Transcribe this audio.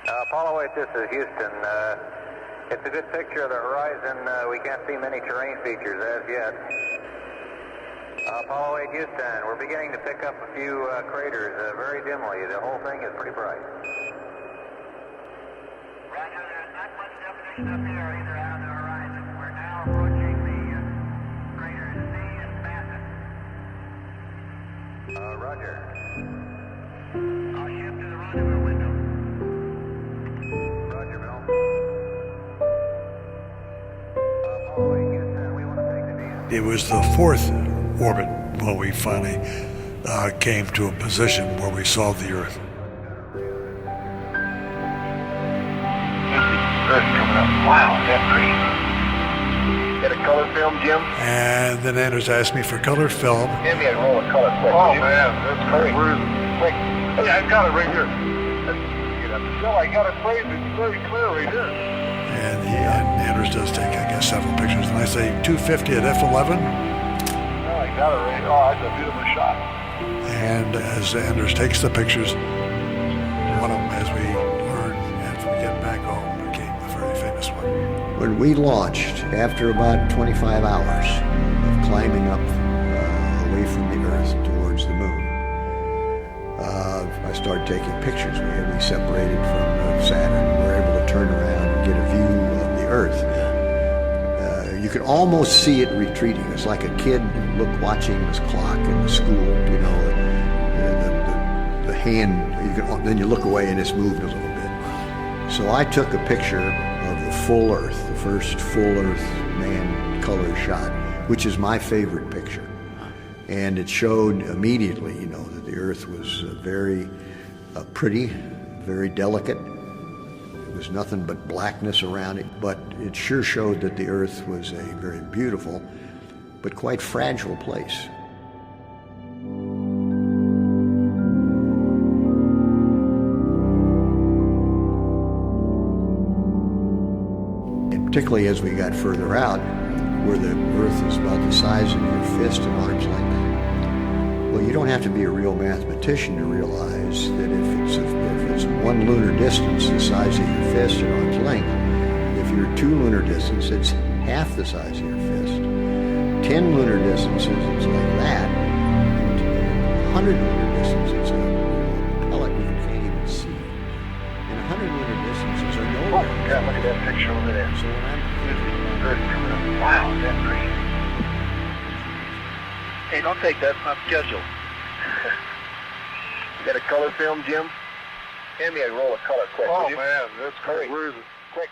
Apollo 8, this is Houston. It's a good picture of the horizon. We can't see many terrain features as yet. Apollo 8, Houston, we're beginning to pick up a few craters very dimly. The whole thing is pretty bright. Roger, there's not much definition up here either on the horizon. We're now approaching the craters C and Massive. Roger. I'll shift to the rendezvous window. Roger, Bill. Apollo 8, Houston, we want to take the lead. It was the fourth orbit when we finally came to a position where we saw the Earth. Earth coming up. Wow, that's pretty. Get a color film, Jim? And then Anders asked me for color film. Give me a roll of color quick. Oh man, that's great. Where is it? Quick. Hey, I got it right here. Get up. No, I got it framed. It's very clear right here. And Anders does take, I guess, several pictures. And I say 250 at f11. Oh, I got it right. Oh, that's a beautiful shot. And as Anders takes the pictures, one of them, as we learned after we get back home, became the very famous one. When we launched, after about 25 hours of climbing up away from the Earth towards the moon, I started taking pictures. We separated from Saturn. We were able to turn around and get a view of the Earth. You could almost see it retreating. It's like a kid watching this clock in the school. You know, the hand. Then you look away and it's moved a little bit. So I took a picture of the full Earth, the first full Earth man color shot, which is my favorite picture. And it showed immediately, you know, that the Earth was very pretty, very delicate. There was nothing but blackness around it, but it sure showed that the Earth was a very beautiful, but quite fragile place. And particularly as we got further out, where the Earth is about the size of your fist at arm's length. Well, you don't have to be a real mathematician to realize that if it's one lunar distance the size of your fist at arm's length, if you're two lunar distance, it's half the size of your fist. 10 lunar distances, it's like that. 100 lunar distance, it's a pellet you can't even see. And 100 lunar distances are nowhere. Oh, God, look at that picture over there. So when I'm Earth coming up. Wow, that's pretty. Hey, don't take that. It's not scheduled. You got a color film, Jim? Hand me a roll of color quick, Oh will you? man, that's great. Hurry. Where is it? Quick.